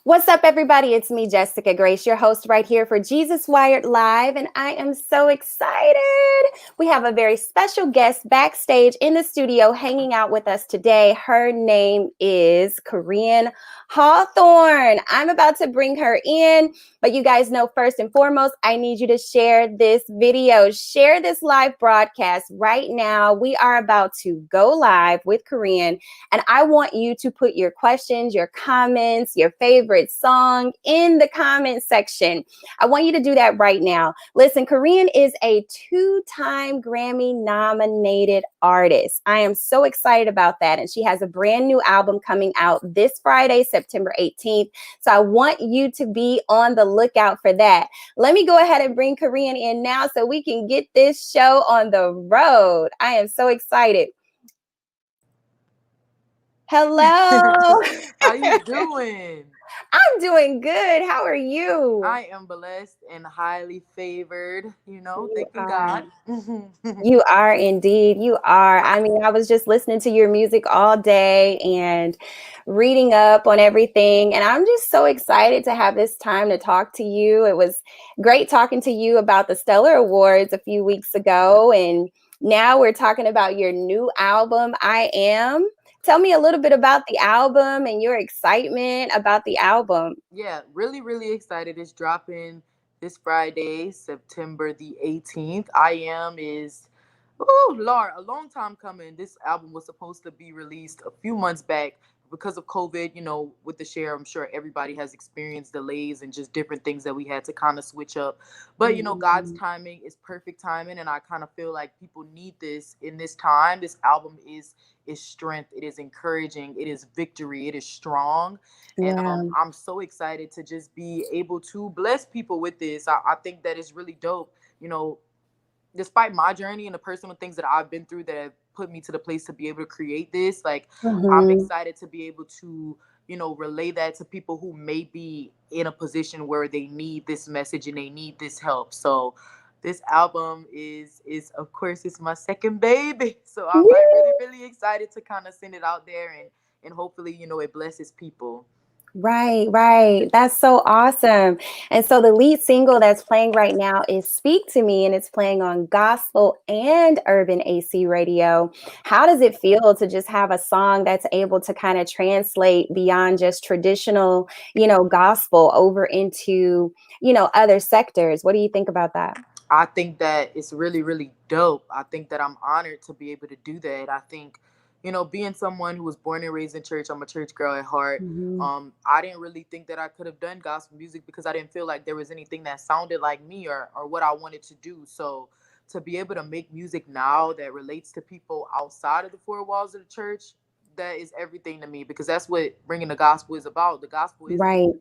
What's up, everybody? It's me, Jessica Grace, your host right here for Jesus Wired Live, and I am so excited. We have a very special guest backstage in the studio hanging out with us today. Her name is Korean Hawthorne. I'm about to bring her in, but you guys know first and foremost, I need you to share this video. Share this live broadcast right now. We are about to go live with Korean, and I want you to put your questions, your comments, your favorite song in the comment section. I want you to do that right now. Listen, Korean is a two-time Grammy nominated artist. I am so excited about that. And she has a brand new album coming out this Friday, September 18th. So I want you to be on the lookout for that. Let me go ahead and bring Korean in now so we can get this show on the road. I am so excited. Hello. How you doing? I'm doing good. How are you? I am blessed and highly favored, You thanking are. God. You are indeed. You are. I mean, I was just listening to your music all day and reading up on everything. And I'm just so excited to have this time to talk to you. It was great talking to you about the Stellar Awards a few weeks ago. And now we're talking about your new album, I Am. Tell me a little bit about the album and your excitement about the album. Yeah, really, really excited. It's dropping this Friday, September the 18th. I Am is, oh, Lord, a long time coming. This album was supposed to be released a few months back. Because of COVID, with the share, I'm sure everybody has experienced delays and just different things that we had to kind of switch up. But, God's Mhm. timing is perfect timing. And I kind of feel like people need this in this time. This album is strength. It is encouraging. It is victory. It is strong. And Yeah. I'm so excited to just be able to bless people with this. I think that is really dope. You know, Despite my journey and the personal things that I've been through that have put me to the place to be able to create this, like I'm Mhm. excited to be able to, relay that to people who may be in a position where they need this message and they need this help. So this album is of course it's my second baby. So I'm like really, really excited to kind of send it out there and hopefully, it blesses people. Right, right. That's so awesome. And so the lead single that's playing right now is Speak to Me, and it's playing on gospel and urban AC radio. How does it feel to just have a song that's able to kind of translate beyond just traditional, gospel over into, other sectors? What do you think about that? I think that it's really, really dope. I think that I'm honored to be able to do that. I think, being someone who was born and raised in church, I'm a church girl at heart. Mhm. I didn't really think that I could have done gospel music because I didn't feel like there was anything that sounded like me or what I wanted to do. So to be able to make music now that relates to people outside of the four walls of the church, that is everything to me because that's what bringing the gospel is about. The gospel isn't, Right.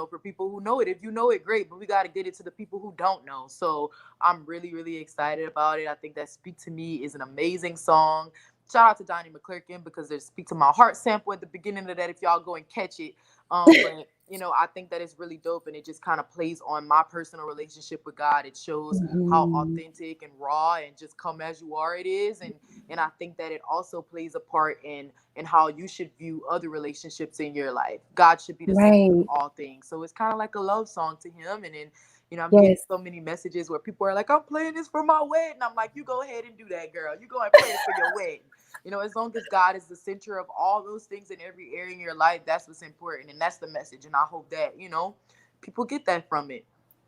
for people who know it. If you know it, great, but we got to get it to the people who don't know. So I'm really, really excited about it. I think that Speak to Me is an amazing song. Shout out to Donnie McClurkin because there's Speak to My Heart sample at the beginning of that if y'all go and catch it. But I think that it's really dope and it just kind of plays on my personal relationship with God. It shows how Mhm. authentic and raw and just come as you are it is. And I think that it also plays a part in how you should view other relationships in your life. God should be the center of Right. all things. So it's kind of like a love song to him. And then I'm getting Yes. so many messages where people are like, I'm playing this for my wedding. I'm like, you go ahead and do that, girl. You go and play it for your wedding. As long as God is the center of all those things in every area in your life, that's what's important. And that's the message. And I hope that, people get that from it.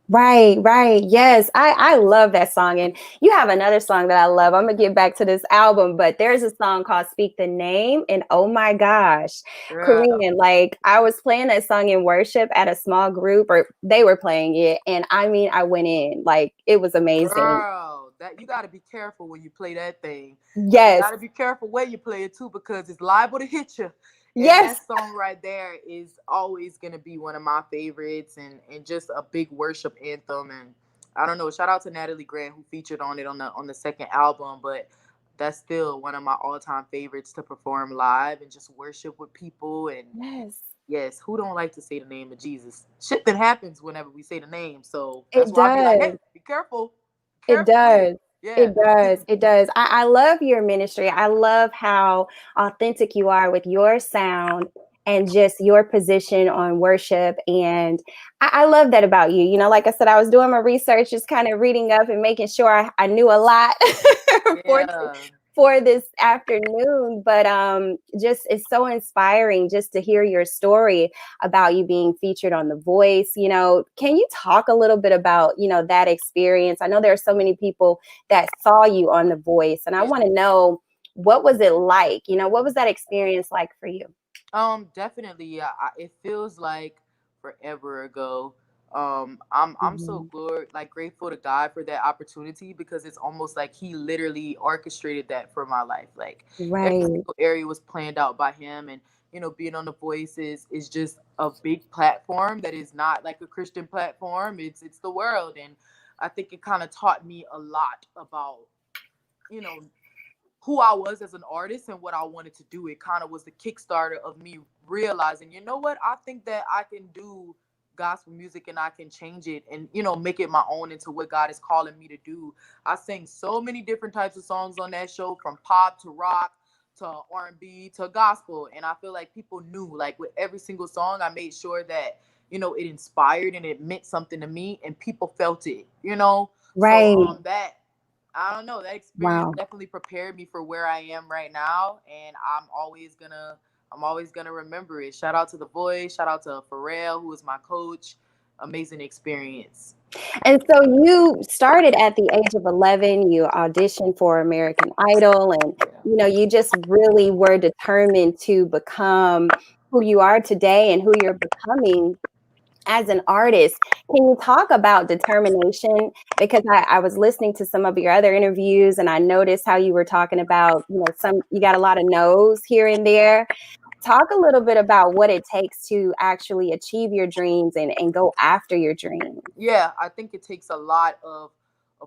Right, right. Yes, I love that song. And you have another song that I love. I'm gonna get back to this album, but there's a song called Speak the Name. And oh my gosh, Girl, Korean, like I was playing that song in worship at a small group, or they were playing it. And I mean, I went in, like it was amazing. girl, that you got to be careful when you play that thing. And you Yes, got to be careful where you play it too because it's liable to hit you. And yes. that song right there is always going to be one of my favorites and just a big worship anthem. And I don't know, shout out to Natalie Grant who featured on it on the second album, but that's still one of my all-time favorites to perform live and just worship with people. And Yes. yes, who don't like to say the name of Jesus? Shit that happens whenever we say the name. So that's It why I'll be like, hey, does. be careful. Be It careful with it. does. Yeah. It does. It does. I love your ministry. I love how authentic you are with your sound and just your position on worship. And I love that about you. You know, like I said, I was doing my research, just kind of reading up and making sure I knew a lot for Yeah. for this afternoon. But just it's so inspiring just to hear your story about you being featured on The Voice. You know, can you talk a little bit about, you know, that experience? I know there are so many people that saw you on The Voice, and I Yeah. want to know, what was it like? You know, what was that experience like for you? Definitely. Yeah, it feels like forever ago. I'm so Mhm. like grateful to God for that opportunity, because it's almost like He literally orchestrated that for my life. Like every Right. single area was planned out by Him, and being on The Voice is just a big platform that is not like a Christian platform. It's the world, and I think it kind of taught me a lot about you know who I was as an artist and what I wanted to do. It kind of was the Kickstarter of me realizing, you know what, I think that I can do gospel music and I can change it and make it my own into what God is calling me to do. I sang so many different types of songs on that show, from pop to rock to R&B to gospel, and I feel like people knew, like, with every single song I made sure that it inspired and it meant something to me and people felt it. So Right. that I don't know. That experience Wow. definitely prepared me for where I am right now, and I'm always gonna remember it. Shout out to The Voice. Shout out to Pharrell, who is my coach. Amazing experience. And so you started at the age of 11, you auditioned for American Idol, and Yeah. you know, you just really were determined to become who you are today and who you're becoming as an artist. Can you talk about determination? Because I was listening to some of your other interviews and I noticed how you were talking about, you know, you got a lot of no's here and there. Talk a little bit about what it takes to actually achieve your dreams and go after your dreams. Yeah, I think it takes a lot of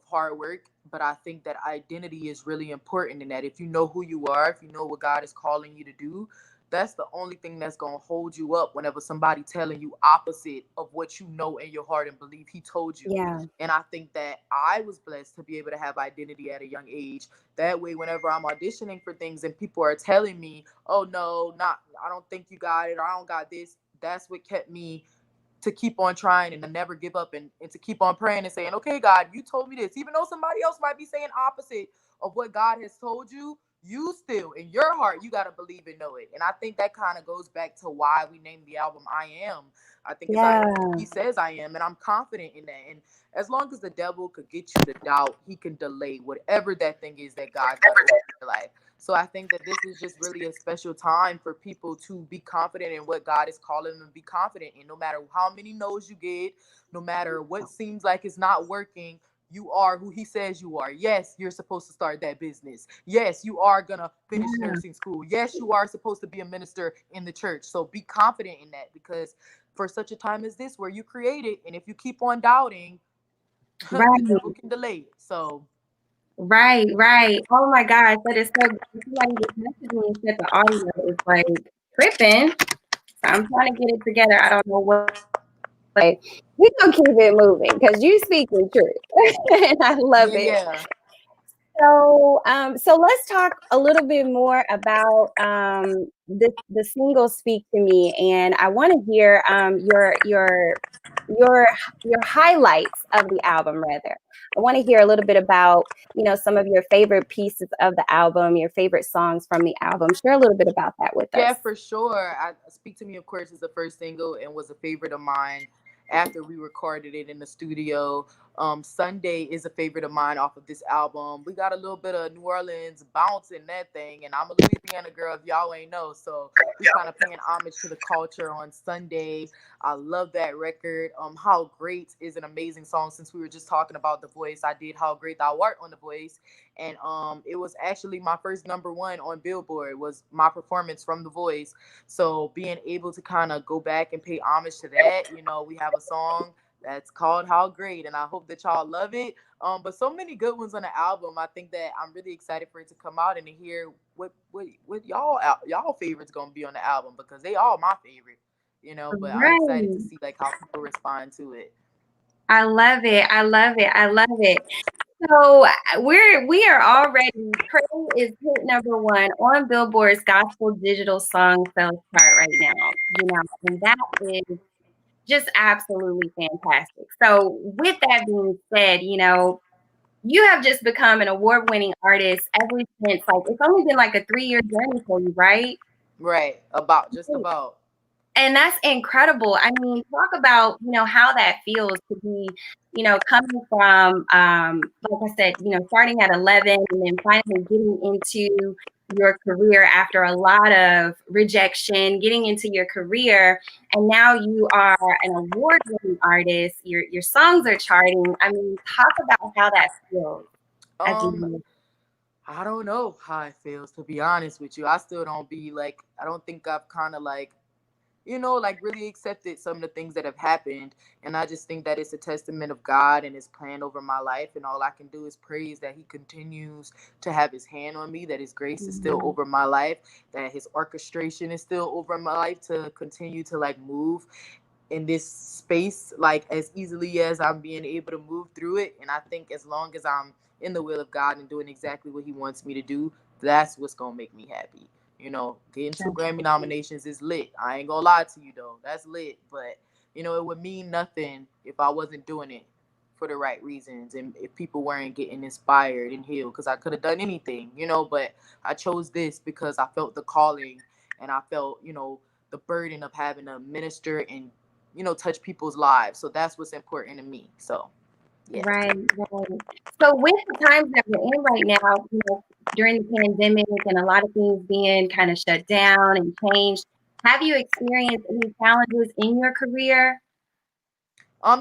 hard work, but I think that identity is really important in that. If you know who you are, if you know what God is calling you to do, that's the only thing that's going to hold you up whenever somebody telling you opposite of what you know in your heart and believe He told you. Yeah. And I think that I was blessed to be able to have identity at a young age. That way, whenever I'm auditioning for things and people are telling me, "Oh no, not I don't think you got it, or I don't got this," that's what kept me to keep on trying and to never give up, and to keep on praying and saying, okay, God, you told me this. Even though somebody else might be saying opposite of what God has told you, you still, in your heart, you got to believe and know it. And I think that kind of goes back to why we named the album I Am. I think it's I am who Yeah. He says I am, and I'm confident in that. And as long as the devil could get you to doubt, he can delay whatever that thing is that God got over your life. So I think that this is just really a special time for people to be confident in what God is calling them to be confident in. No matter how many no's you get, no matter what seems like it's not working, you are who He says you are. Yes, you're supposed to start that business. Yes, you are going to finish Yeah. nursing school. Yes, you are supposed to be a minister in the church. So be confident in that, because for such a time as this where you created, and if you keep on doubting, the Right. devil can delay it. So Right, right. Oh my gosh, that is so good. Somebody just messaged me and said the audio is like tripping. So I'm trying to get it together. I don't know what. But we gonna keep it moving because you speaking truth, and I love yeah, it. yeah. So, so let's talk a little bit more about the single "Speak to Me," and I want to hear your your highlights of the album. Rather, I want to hear a little bit about, you know, some of your favorite pieces of the album, your favorite songs from the album. Share a little bit about that with Yeah, us. for sure. Speak to Me, of course, is the first single and was a favorite of mine after we recorded it in the studio. Sunday is a favorite of mine off of this album. We got a little bit of New Orleans bounce in that thing, and I'm a Louisiana girl, if y'all ain't know. So we kind of paying homage to the culture on Sunday. I love that record. How Great is an amazing song. Since we were just talking about The Voice, I did How Great Thou Art on The Voice, and it was actually my first number one on Billboard, was my performance from The Voice. So being able to kind of go back and pay homage to that, we have a song that's called How Great, and I hope that y'all love it. But so many good ones on the album. I think that I'm really excited for it to come out and to hear what y'all favorites gonna be on the album, because they all my favorite. But I'm excited to Right. see like how people respond to it. I love it. I love it. I love it. So we are already Pray is hit number one on Billboard's Gospel Digital Song Sales chart right now. And that is just absolutely fantastic. So with that being said, you have just become an award-winning artist ever since, like, it's only been like a 3-year journey for you, right? Right, just about. And that's incredible. I mean, talk about, how that feels to be, coming from, like I said, starting at 11 and then finally getting into your career after a lot of rejection, getting into your career, and now you are an award-winning artist. Your songs are charting. I mean, talk about how that feels as Um, you. I don't know how it feels, to be honest with you. I still don't be like, I don't think I've kind of like, like really accepted some of the things that have happened. And I just think that it's a testament of God and his plan over my life. And all I can do is praise that he continues to have his hand on me, that his grace is still over my life, that his orchestration is still over my life to continue to like move in this space like as easily as I'm being able to move through it. And I think as long as I'm in the will of God and doing exactly what he wants me to do, that's what's gonna make me happy. Getting 2 Grammy nominations is lit. I ain't gonna lie to you though. That's lit. But it would mean nothing if I wasn't doing it for the right reasons and if people weren't getting inspired and healed, because I could have done anything, but I chose this because I felt the calling and I felt, the burden of having to minister and touch people's lives. So that's what's important to me. So yeah. Right, right. So with the times that we're in right now, during the pandemic and a lot of things being kind of shut down and changed, have you experienced any challenges in your career?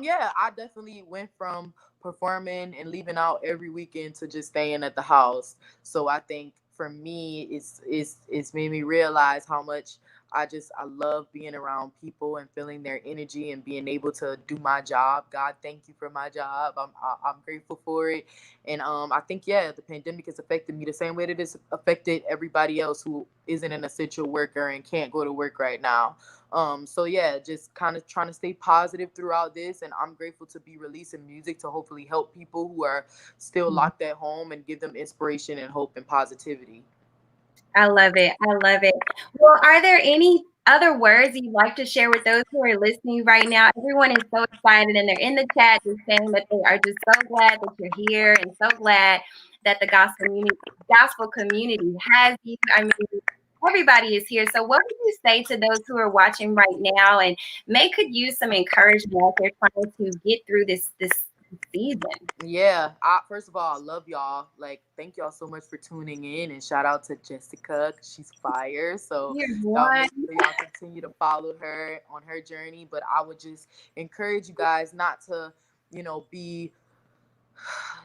Yeah, I definitely went from performing and leaving out every weekend to just staying at the house. So I think for me, it's made me realize how much I love being around people and feeling their energy and being able to do my job. God, thank you for my job. I'm grateful for it. And I think yeah, the pandemic has affected me the same way that it's affected everybody else who isn't an essential worker and can't go to work right now. So yeah, just kind of trying to stay positive throughout this, and I'm grateful to be releasing music to hopefully help people who are still locked at home and give them inspiration and hope and positivity. I love it. I love it. Well, are there any other words you'd like to share with those who are listening right now? Everyone is so excited and they're in the chat just saying that they are just so glad that you're here and so glad that the gospel community has you. I mean, everybody is here. So what would you say to those who are watching right now and could use some encouragement as they're trying to get through this season? Yeah, first of all, I love y'all. Like, thank y'all so much for tuning in, and shout out to Jessica, 'cause she's fire. So Here's y'all one. make sure y'all continue to follow her on her journey. But I would just encourage you guys not to, be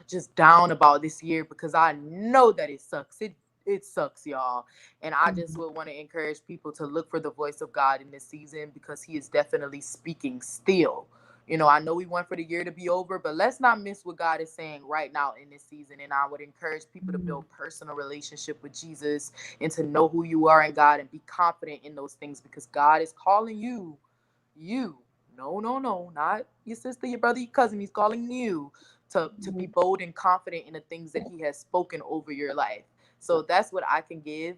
just down about this year, because I know that it sucks. It sucks, y'all. And I just would want to encourage people to look for the voice of God in this season, because he is definitely speaking still. I know we want for the year to be over, but let's not miss what God is saying right now in this season. And I would encourage people to build personal relationship with Jesus and to know who you are in God and be confident in those things, because God is calling you. No, not your sister, your brother, your cousin. He's calling you to be bold and confident in the things that he has spoken over your life. So that's what I can give.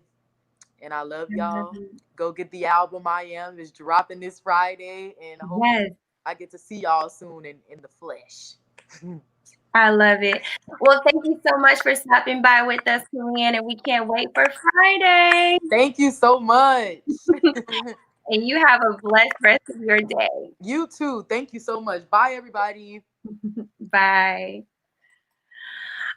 And I love y'all. Go get the album. I Am is dropping this Friday. And hopefully Yes. I get to see y'all soon in the flesh. I love it. Well, thank you so much for stopping by with us, Korean, and we can't wait for Friday. Thank you so much. And you have a blessed rest of your day. You too. Thank you so much. Bye, everybody. Bye.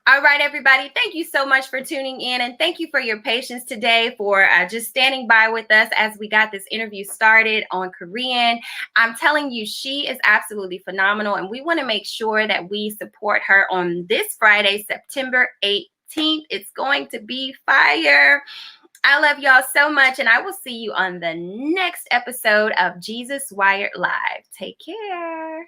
All right, everybody. Thank you so much for tuning in, and thank you for your patience today, for just standing by with us as we got this interview started on Korean. I'm telling you, she is absolutely phenomenal, and we want to make sure that we support her on this Friday, September 18th. It's going to be fire. I love y'all so much, and I will see you on the next episode of Jesus Wired Live. Take care.